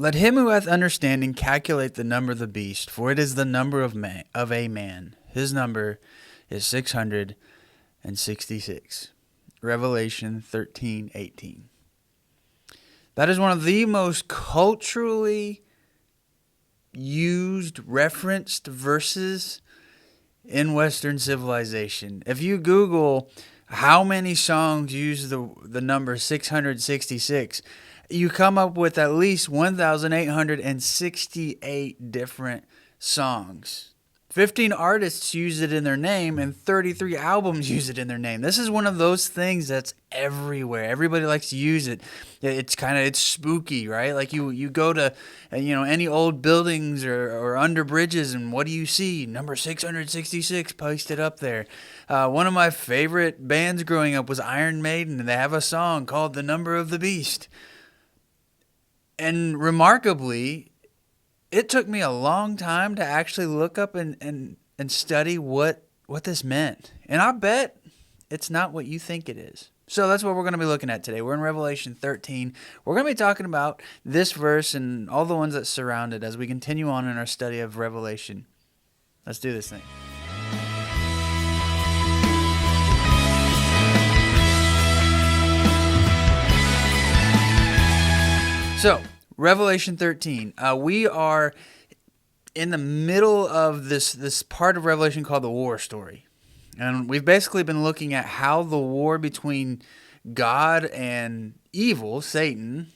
Let him who hath understanding calculate the number of the beast, for it is the number of a man. His number is 666. Revelation 13:18. That is one of the most culturally used, referenced verses in Western civilization. If you Google how many songs use the number 666, you come up with at least 1,868 different songs. 15 artists use it in their name, and 33 albums use it in their name. This is one of those things that's everywhere. Everybody likes to use it. It's spooky, right? Like you go to any old buildings or under bridges, and what do you see? Number 666 posted up there. One of my favorite bands growing up was Iron Maiden, and they have a song called "The Number of the Beast." And remarkably, it took me a long time to actually look up and study what this meant. And I bet it's not what you think it is. So that's what we're going to be looking at today. We're in Revelation 13. We're going to be talking about this verse and all the ones that surround it as we continue on in our study of Revelation. Let's do this thing. So, Revelation 13. We are in the middle of this part of Revelation called the war story. And we've basically been looking at how the war between God and evil, Satan,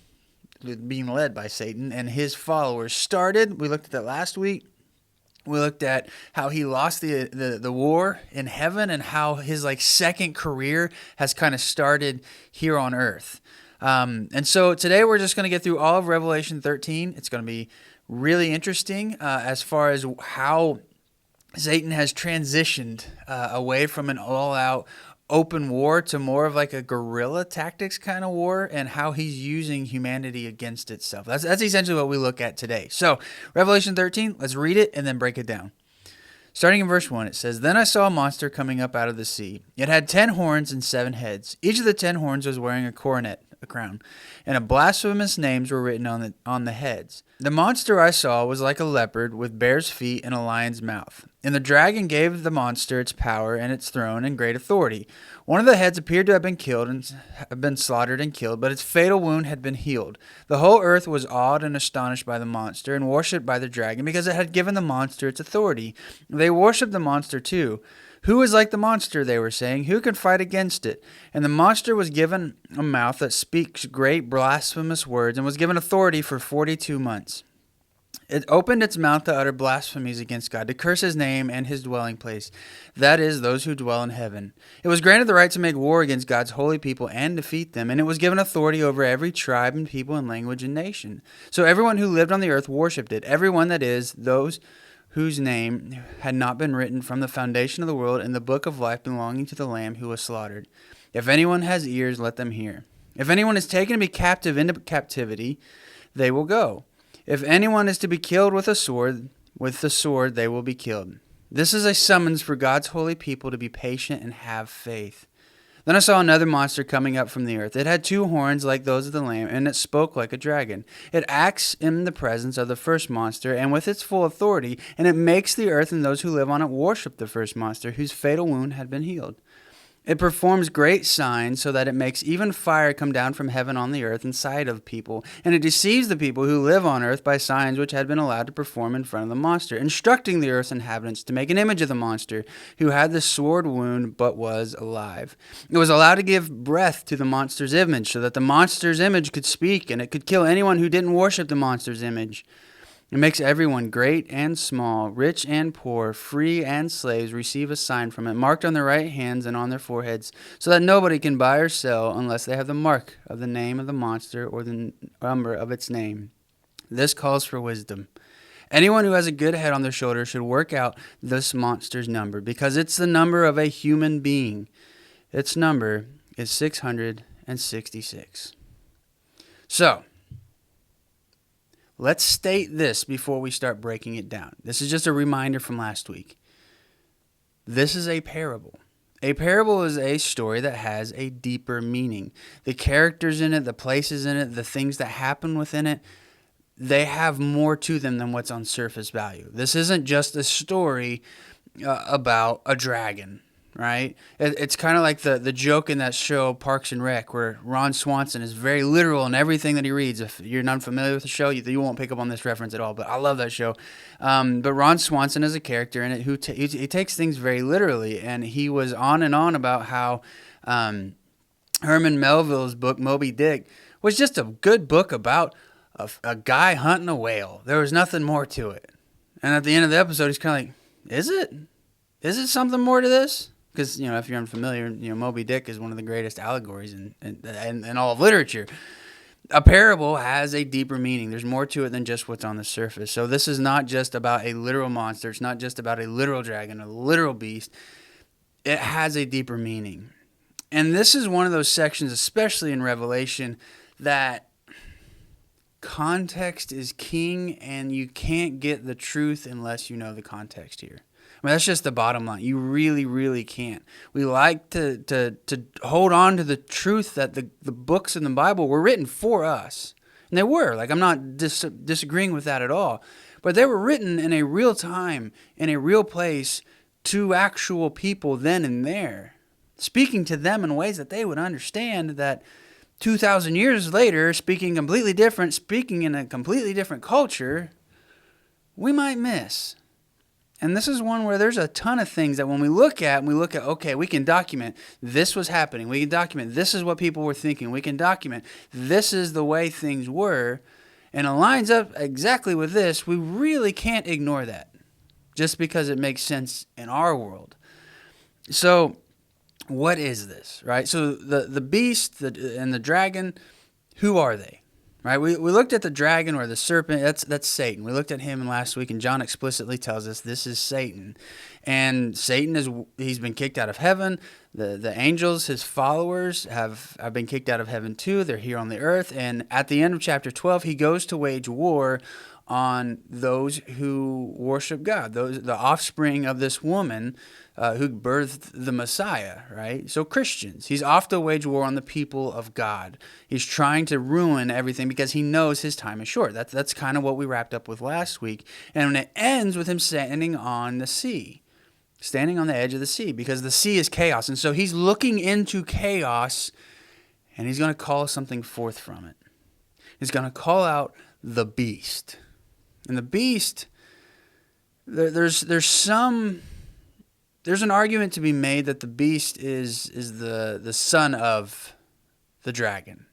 being led by Satan, and his followers started. We looked at that last week. We looked at how he lost the war in heaven and how his second career has kind of started here on earth. And so today we're just going to get through all of Revelation 13. It's going to be really interesting as far as how Satan has transitioned away from an all-out open war to more of a guerrilla tactics kind of war, and how he's using humanity against itself. That's essentially what we look at today. So Revelation 13, let's read it and then break it down. Starting in verse 1, it says, "Then I saw a monster coming up out of the sea. It had 10 horns and 7 heads. Each of the 10 horns was wearing a coronet, a crown, and blasphemous names were written on the heads. The monster I saw was like a leopard with bear's feet and a lion's mouth. And the dragon gave the monster its power and its throne and great authority. One of the heads appeared to have been killed and have been slaughtered and killed, but its fatal wound had been healed. The whole earth was awed and astonished by the monster and worshipped by the dragon, because it had given the monster its authority. They worshipped the monster too. 'Who is like the monster?' they were saying. 'Who can fight against it?' And the monster was given a mouth that speaks great blasphemous words, and was given authority for 42 months. It opened its mouth to utter blasphemies against God, to curse his name and his dwelling place, that is, those who dwell in heaven. It was granted the right to make war against God's holy people and defeat them, and it was given authority over every tribe and people and language and nation. So everyone who lived on the earth worshipped it, everyone, that is, those whose name had not been written from the foundation of the world in the book of life belonging to the Lamb who was slaughtered. If anyone has ears, let them hear. If anyone is taken to be captive into captivity, they will go. If anyone is to be killed with the sword they will be killed. This is a summons for God's holy people to be patient and have faith. Then I saw another monster coming up from the earth. It had 2 horns like those of the Lamb, and it spoke like a dragon. It acts in the presence of the first monster and with its full authority, and it makes the earth and those who live on it worship the first monster, whose fatal wound had been healed. It performs great signs, so that it makes even fire come down from heaven on the earth in sight of people. And it deceives the people who live on earth by signs which had been allowed to perform in front of the monster, instructing the earth's inhabitants to make an image of the monster, who had the sword wound but was alive. It was allowed to give breath to the monster's image, so that the monster's image could speak, and it could kill anyone who didn't worship the monster's image. It makes everyone, great and small, rich and poor, free and slaves, receive a sign from it, marked on their right hands and on their foreheads, so that nobody can buy or sell unless they have the mark of the name of the monster or the number of its name. This calls for wisdom. Anyone who has a good head on their shoulder should work out this monster's number, because it's the number of a human being. Its number is 666. So, let's state this before we start breaking it down. This is just a reminder from last week. This is a parable. A parable is a story that has a deeper meaning. The characters in it, the places in it, the things that happen within it, they have more to them than what's on surface value. This isn't just a story about a dragon, right? It's kind of like the joke in that show Parks and Rec, where Ron Swanson is very literal in everything that he reads. If you're not familiar with the show, you won't pick up on this reference at all. But I love that show. But Ron Swanson is a character in it who he takes things very literally, and he was on and on about how Herman Melville's book Moby Dick was just a good book about a guy hunting a whale. There was nothing more to it. And at the end of the episode, he's kind of like, is it? Is it something more to this? Because, if you're unfamiliar, Moby Dick is one of the greatest allegories in all of literature. A parable has a deeper meaning. There's more to it than just what's on the surface. So this is not just about a literal monster. It's not just about a literal dragon, a literal beast. It has a deeper meaning. And this is one of those sections, especially in Revelation, that context is king, and you can't get the truth unless you know the context here. I mean, that's just the bottom line. You really, really can't. We like to hold on to the truth that the books in the Bible were written for us. And they were. Like, I'm not disagreeing with that at all. But they were written in a real time, in a real place, to actual people then and there, speaking to them in ways that they would understand, that 2,000 years later, speaking completely different, speaking in a completely different culture, we might miss. And this is one where there's a ton of things that when we look at, okay, we can document this was happening. We can document this is what people were thinking. We can document this is the way things were. And it lines up exactly with this. We really can't ignore that just because it makes sense in our world. So what is this, right? So the beast and the dragon, who are they? Right, we looked at the dragon or the serpent. That's Satan. We looked at him last week, and John explicitly tells us this is Satan. And Satan he's been kicked out of heaven. The angels, his followers, have been kicked out of heaven too. They're here on the earth. And at the end of chapter 12, he goes to wage war on those who worship God, the offspring of this woman who birthed the Messiah, right? So Christians. He's off to wage war on the people of God. He's trying to ruin everything because he knows his time is short. That's kind of what we wrapped up with last week. And when it ends with him standing on the sea, standing on the edge of the sea, because the sea is chaos. And so he's looking into chaos, and he's going to call something forth from it. He's going to call out the beast. And the beast, there's an argument to be made that the beast is the son of the dragon,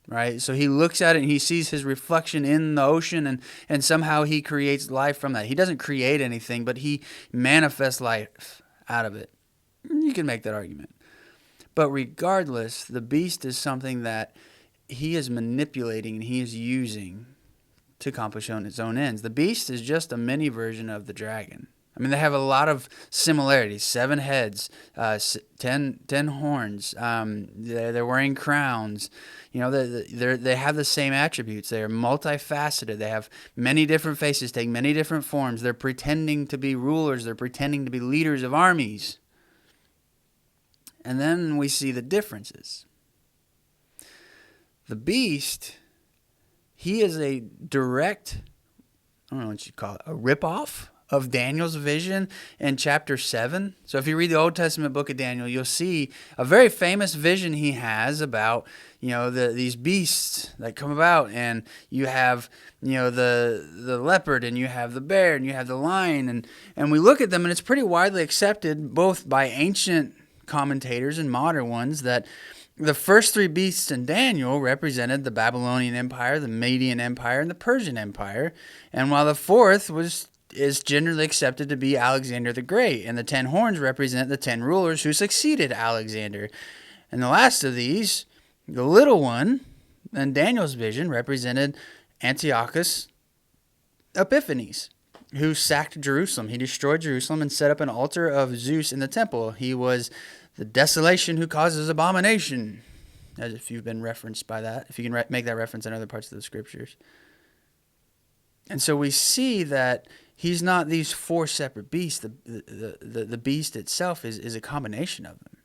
right? So he looks at it and he sees his reflection in the ocean, and somehow he creates life from that. He doesn't create anything, but he manifests life out of it. You can make that argument. But regardless, the beast is something that he is manipulating and he is using to accomplish its own ends. The beast is just a mini version of the dragon. I mean, they have a lot of similarities. 7 heads, 10 horns. They're wearing crowns. They have the same attributes. They are multifaceted. They have many different faces, take many different forms. They're pretending to be rulers. They're pretending to be leaders of armies. And then we see the differences. The beast, he is a direct, I don't know what you'd call it, a ripoff of Daniel's vision in chapter 7. So if you read the Old Testament book of Daniel, you'll see a very famous vision he has about, these beasts that come about, and you have, the leopard, and you have the bear, and you have the lion, and we look at them, and it's pretty widely accepted both by ancient commentators and modern ones that the first 3 beasts in Daniel represented the Babylonian Empire, the Median Empire, and the Persian Empire. And while the 4th is generally accepted to be Alexander the Great, and the 10 horns represent the 10 rulers who succeeded Alexander. And the last of these, the little one, in Daniel's vision, represented Antiochus Epiphanes, who sacked Jerusalem. He destroyed Jerusalem and set up an altar of Zeus in the temple. He was the desolation who causes abomination, as if you've been referenced by that, if you can make that reference in other parts of the scriptures. And so we see that he's not these 4 separate beasts. The beast itself is a combination of them.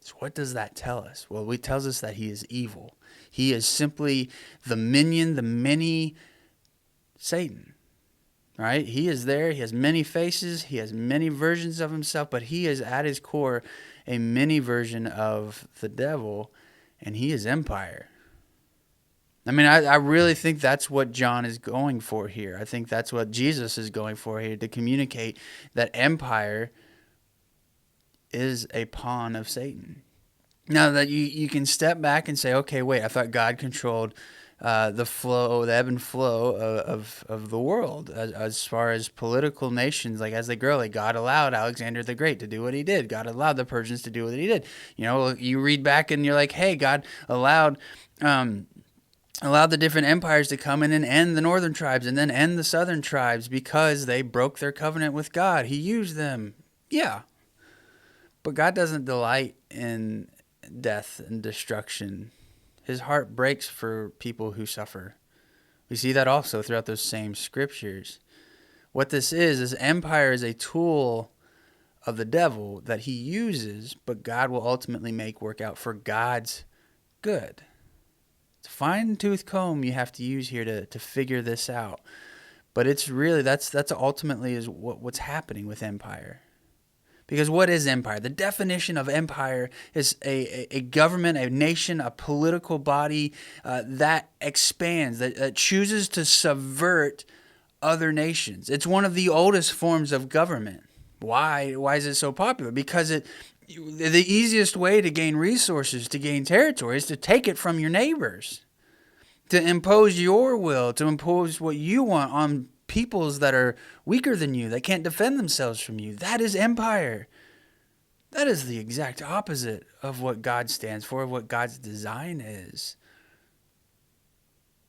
So what does that tell us? Well, it tells us that he is evil. He is simply the minion, the mini Satan, right? He is there. He has many faces. He has many versions of himself, but he is at his core a mini version of the devil, and he is empire. I mean, I really think that's what John is going for here. I think that's what Jesus is going for here, to communicate that empire is a pawn of Satan. Now that you can step back and say, okay, wait, I thought God controlled the ebb and flow of the world as far as political nations, like as they grow. Like God allowed Alexander the Great to do what he did. God allowed the Persians to do what he did. You know, you read back and you're like, hey, God allowed the different empires to come in and end the northern tribes and then end the southern tribes because they broke their covenant with God. He used them. Yeah. But God doesn't delight in death and destruction. His heart breaks for people who suffer. We see that also throughout those same scriptures. What this is empire is a tool of the devil that he uses, but God will ultimately make work out for God's good. It's a fine-tooth comb you have to use here to figure this out. But it's really, that's ultimately is what's happening with empire. Because what is empire? The definition of empire is a government, a nation, a political body that expands, that chooses to subvert other nations. It's one of the oldest forms of government. Why? Why is it so popular? Because the easiest way to gain resources, to gain territory, is to take it from your neighbors, to impose your will, to impose what you want on peoples that are weaker than you, that can't defend themselves from you. That is empire. That is the exact opposite of what God stands for, of what God's design is.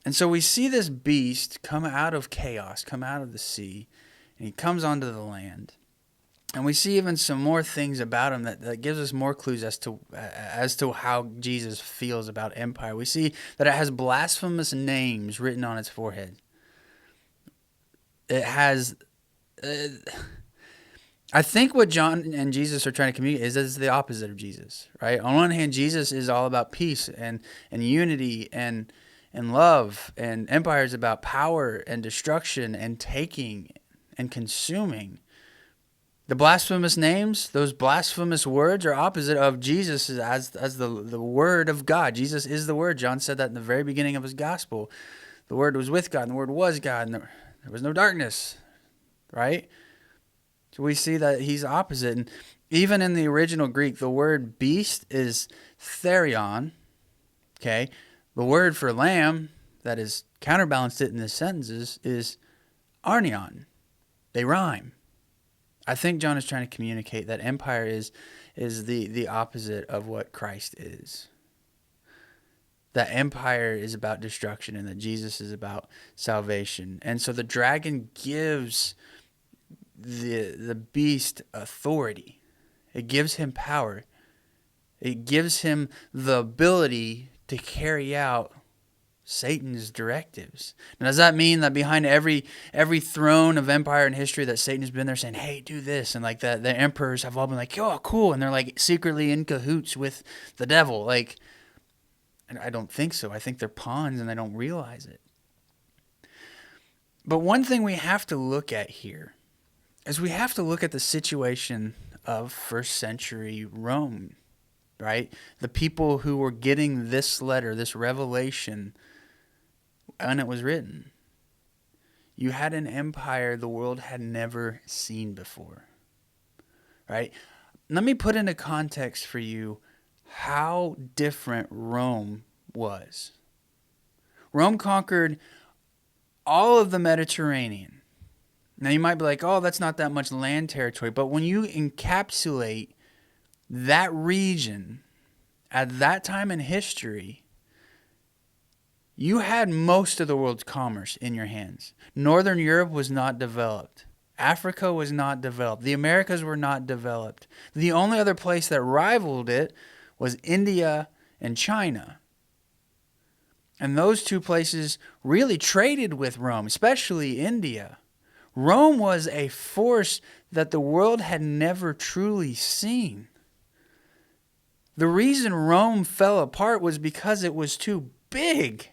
And so we see this beast come out of chaos, come out of the sea, and he comes onto the land. And we see even some more things about him that gives us more clues as to how Jesus feels about empire. We see that it has blasphemous names written on its forehead. It has, I think what John and Jesus are trying to communicate is it's the opposite of Jesus, right? On one hand, Jesus is all about peace and unity and love, and empire is about power and destruction and taking and consuming. The blasphemous names, those blasphemous words, are opposite of Jesus as the Word of God. Jesus is the Word. John said that in the very beginning of his gospel. The Word was with God, and the Word was God, and there was no darkness, right? So we see that he's opposite. And even in the original Greek, the word beast is therion, okay? The word for lamb that is counterbalanced it in the sentences is arnion. They rhyme. I think John is trying to communicate that empire is the opposite of what Christ is. That empire is about destruction and that Jesus is about salvation. And so the dragon gives the beast authority. It gives him power. It gives him the ability to carry out Satan's directives. Now, does that mean that behind every throne of empire in history that Satan has been there saying, hey, do this, and like that the emperors have all been like, oh, cool, and they're like secretly in cahoots with the devil? Like, and I don't think so. I think they're pawns and they don't realize it. But one thing we have to look at here is we have to look at the situation of first century Rome, right? The people who were getting this letter, this revelation, when it was written. You had an empire the world had never seen before, right? Let me put into context for you how different Rome was. Rome conquered all of the Mediterranean. Now you might be like, oh, that's not that much land territory. But when you encapsulate that region at that time in history, you had most of the world's commerce in your hands. Northern Europe was not developed. Africa was not developed. The Americas were not developed. The only other place that rivaled it was India and China. And those two places really traded with Rome, especially India. Rome was a force that the world had never truly seen. The reason Rome fell apart was because it was too big.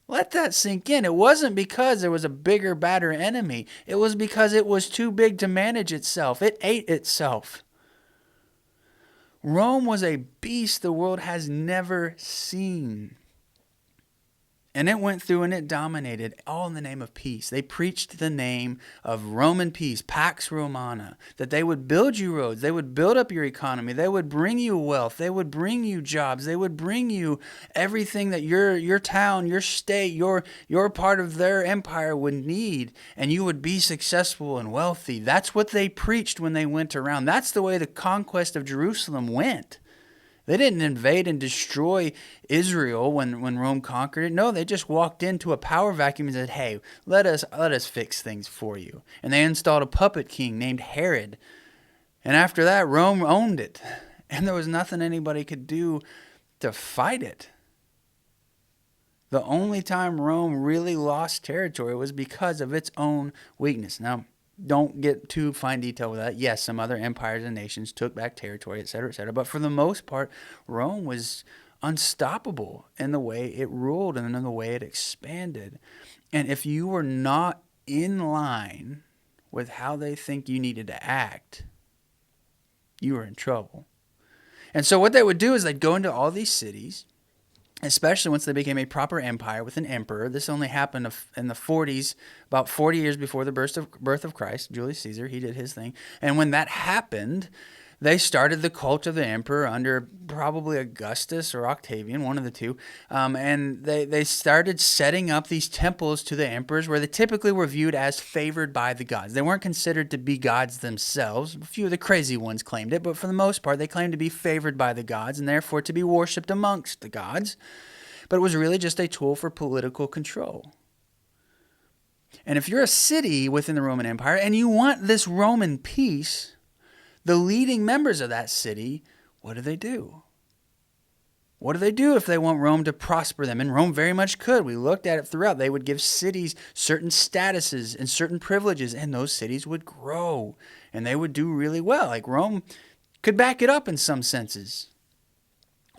Let that sink in. It wasn't because there was a bigger, badder enemy. It was because it was too big to manage itself. It ate itself. Rome was a beast the world has never seen. And it went through and it dominated, all in the name of peace. They preached the name of Roman peace, Pax Romana, that they would build you roads, they would build up your economy, they would bring you wealth, they would bring you jobs, they would bring you everything that your town, your state, your part of their empire would need, and you would be successful and wealthy. That's what they preached when they went around. That's the way the conquest of Jerusalem went. They didn't invade and destroy Israel when Rome conquered it. No, they just walked into a power vacuum and said, hey, let us fix things for you. And they installed a puppet king named Herod. And after that, Rome owned it. And there was nothing anybody could do to fight it. The only time Rome really lost territory was because of its own weakness. Now, don't get too fine detail with that. Yes, some other empires and nations took back territory, etc., etc. But for the most part, Rome was unstoppable in the way it ruled and in the way it expanded. And if you were not in line with how they think you needed to act, you were in trouble. And so what they would do is they'd go into all these cities, especially once they became a proper empire with an emperor. This only happened in the 40s, about 40 years before the birth of Christ. Julius Caesar, he did his thing. And when that happened, they started the cult of the emperor under probably Augustus or Octavian, one of the two. And they started setting up these temples to the emperors where they typically were viewed as favored by the gods. They weren't considered to be gods themselves. A few of the crazy ones claimed it, but for the most part, they claimed to be favored by the gods and therefore to be worshipped amongst the gods. But it was really just a tool for political control. And if you're a city within the Roman Empire and you want this Roman peace, the leading members of that city, what do? What do they do if they want Rome to prosper them? And Rome very much could. We looked at it throughout. They would give cities certain statuses and certain privileges, and those cities would grow, and they would do really well. Like Rome could back it up in some senses.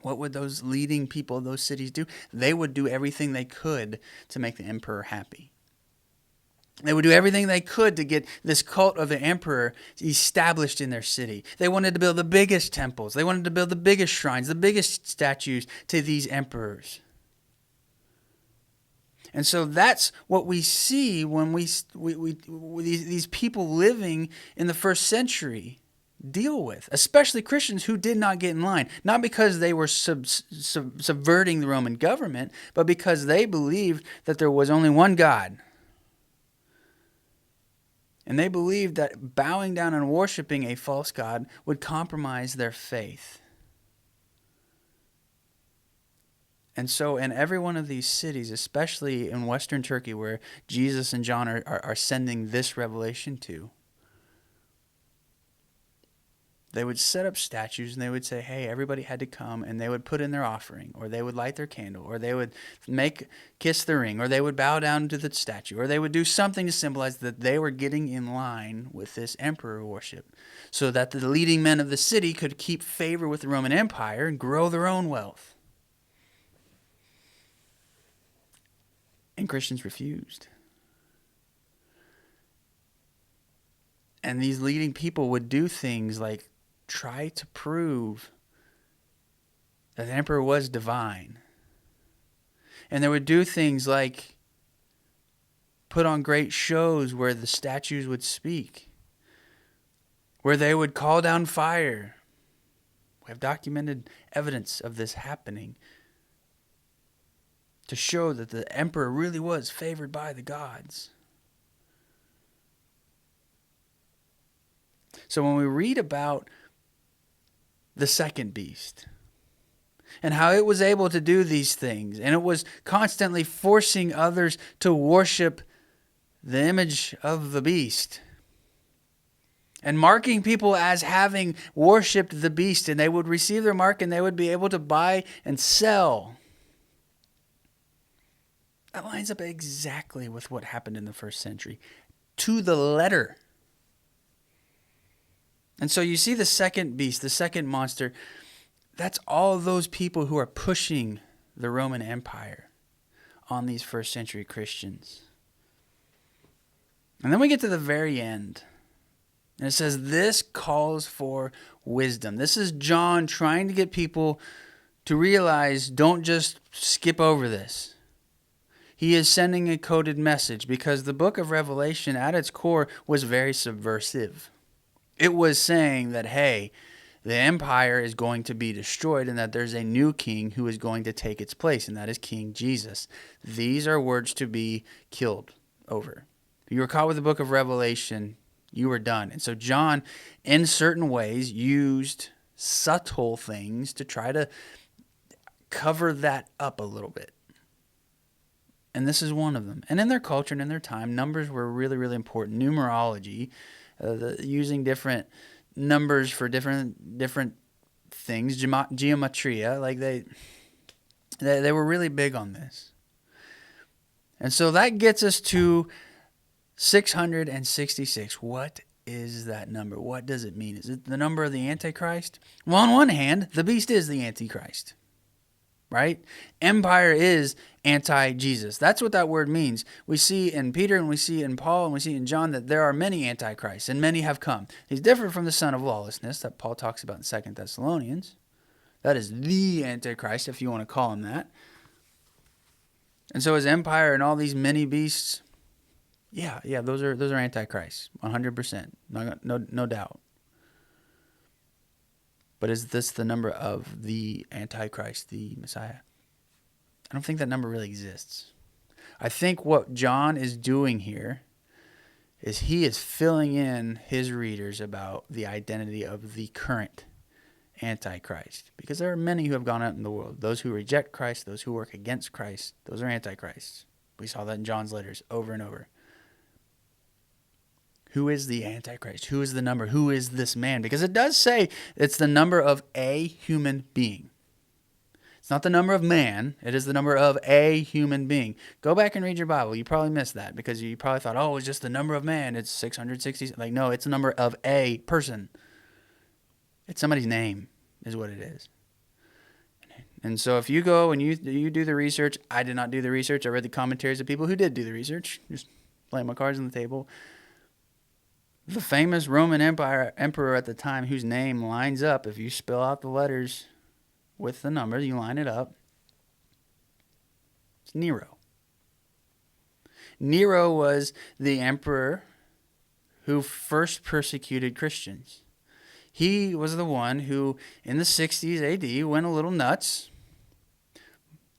What would those leading people of those cities do? They would do everything they could to make the emperor happy. They would do everything they could to get this cult of the emperor established in their city. They wanted to build the biggest temples. They wanted to build the biggest shrines, the biggest statues to these emperors. And so that's what we see when we these people living in the first century deal with, especially Christians who did not get in line, not because they were subverting the Roman government, but because they believed that there was only one God. And they believed that bowing down and worshiping a false god would compromise their faith. And so in every one of these cities, especially in Western Turkey where Jesus and John are sending this revelation to, they would set up statues and they would say, hey, everybody had to come, and they would put in their offering, or they would light their candle, or they would kiss the ring, or they would bow down to the statue, or they would do something to symbolize that they were getting in line with this emperor worship, so that the leading men of the city could keep favor with the Roman Empire and grow their own wealth. And Christians refused. And these leading people would do things like try to prove that the emperor was divine. And they would do things like put on great shows where the statues would speak, where they would call down fire. We have documented evidence of this happening to show that the emperor really was favored by the gods. So when we read about the second beast and how it was able to do these things, and it was constantly forcing others to worship the image of the beast and marking people as having worshipped the beast, and they would receive their mark and they would be able to buy and sell. That lines up exactly with what happened in the first century, to the letter. And so you see the second beast, the second monster, That's all those people who are pushing the Roman Empire on these first century Christians. And then we get to the very end. And it says, this calls for wisdom. This is John trying to get people to realize, don't just skip over this. He is sending a coded message because the book of Revelation at its core was very subversive. It was saying that, hey, the empire is going to be destroyed and that there's a new king who is going to take its place, and that is King Jesus. These are words to be killed over. If you were caught with the book of Revelation, you were done. And so John, in certain ways, used subtle things to try to cover that up a little bit. And this is one of them. And in their culture and in their time, numbers were really, really important. Numerology, using different numbers for different things, geometria, like they were really big on this. And so that gets us to 666. What is that number? What does it mean? Is it the number of the Antichrist? Well, on one hand, the beast is the Antichrist, right? Empire is anti-Jesus. That's what that word means. We see in Peter and we see in Paul and we see in John that there are many antichrists and many have come. He's different from the son of lawlessness that Paul talks about in 2 Thessalonians. That is the Antichrist, if you want to call him that. And so his empire and all these many beasts, yeah, those are antichrists, 100%, no doubt. But is this the number of the Antichrist, the Messiah? I don't think that number really exists. I think what John is doing here is he is filling in his readers about the identity of the current Antichrist. Because there are many who have gone out in the world. Those who reject Christ, those who work against Christ, those are Antichrists. We saw that in John's letters over and over. Who is the Antichrist? Who is the number? Who is this man? Because it does say it's the number of a human being. It's not the number of man. It is the number of a human being. Go back and read your Bible. You probably missed that because you probably thought, oh, it's just the number of man. It's 660. Like, no, it's the number of a person. It's somebody's name is what it is. And so if you go and you do the research, I did not do the research. I read the commentaries of people who did do the research. Just laying my cards on the table. The famous Roman emperor at the time whose name lines up, if you spell out the letters with the numbers, you line it up, it's Nero. Nero was the emperor who first persecuted Christians. He was the one who, in the 60s AD, went a little nuts.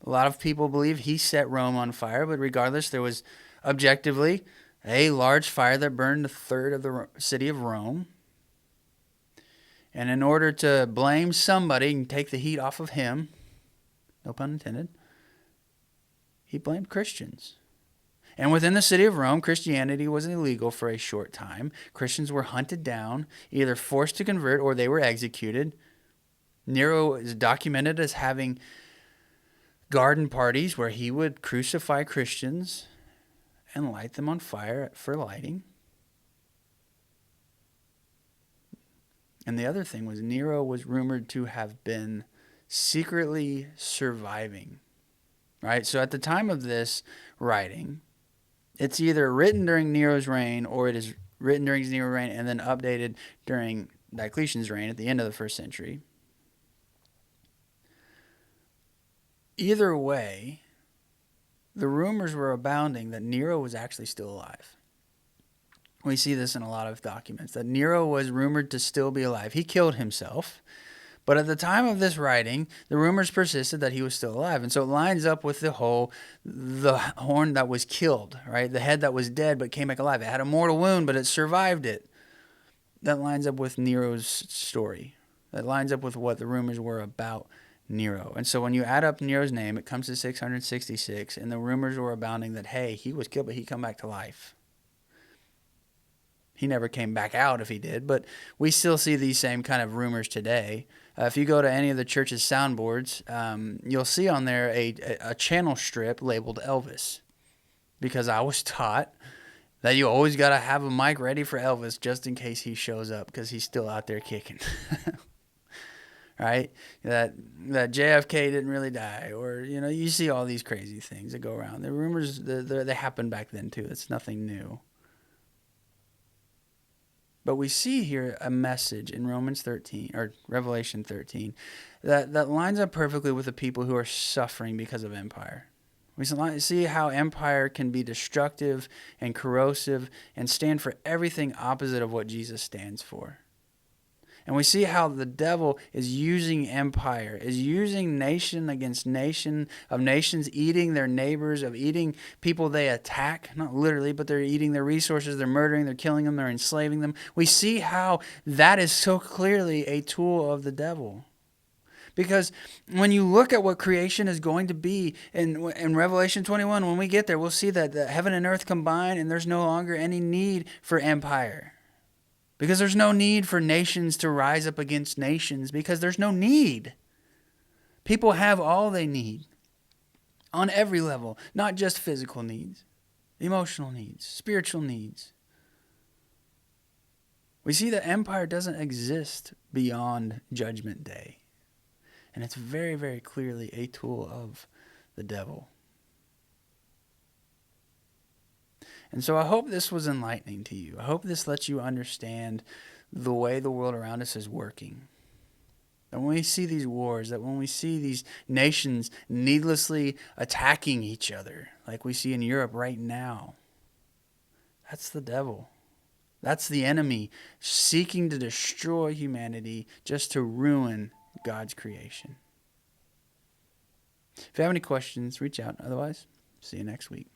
A lot of people believe he set Rome on fire, but regardless, there was objectively a large fire that burned a third of the city of Rome. And in order to blame somebody and take the heat off of him, no pun intended, he blamed Christians. And within the city of Rome, Christianity was illegal for a short time. Christians were hunted down, either forced to convert or they were executed. Nero is documented as having garden parties where he would crucify Christians and light them on fire for lighting. And the other thing was Nero was rumored to have been secretly surviving, right? So at the time of this writing, it's either written during Nero's reign or it is written during Nero's reign and then updated during Diocletian's reign at the end of the first century. Either way, the rumors were abounding that Nero was actually still alive. We see this in a lot of documents, that Nero was rumored to still be alive. He killed himself, but at the time of this writing, the rumors persisted that he was still alive. And so it lines up with the horn that was killed, right? The head that was dead but came back alive. It had a mortal wound, but it survived it. That lines up with Nero's story. That lines up with what the rumors were about Nero. And so when you add up Nero's name, it comes to 666, and the rumors were abounding that, hey, he was killed, but he come back to life. He never came back out if he did, but we still see these same kind of rumors today. If you go to any of the church's soundboards, you'll see on there a channel strip labeled Elvis, because I was taught that you always got to have a mic ready for Elvis just in case he shows up, because he's still out there kicking. right? That JFK didn't really die, or you see all these crazy things that go around. The rumors they happened back then too. It's nothing new. But we see here a message in Romans 13 or Revelation 13 that lines up perfectly with the people who are suffering because of empire. We see how empire can be destructive and corrosive and stand for everything opposite of what Jesus stands for. And we see how the devil is using empire, is using nation against nation, of nations eating their neighbors, of eating people they attack, not literally, but they're eating their resources, they're murdering, they're killing them, they're enslaving them. We see how that is so clearly a tool of the devil. Because when you look at what creation is going to be in Revelation 21, when we get there, we'll see that heaven and earth combine and there's no longer any need for empire. Because there's no need for nations to rise up against nations, because there's no need. People have all they need on every level, not just physical needs, emotional needs, spiritual needs. We see that empire doesn't exist beyond Judgment Day. And it's very, very clearly a tool of the devil. And so I hope this was enlightening to you. I hope this lets you understand the way the world around us is working. That when we see these wars, that when we see these nations needlessly attacking each other, like we see in Europe right now, that's the devil. That's the enemy seeking to destroy humanity just to ruin God's creation. If you have any questions, reach out. Otherwise, see you next week.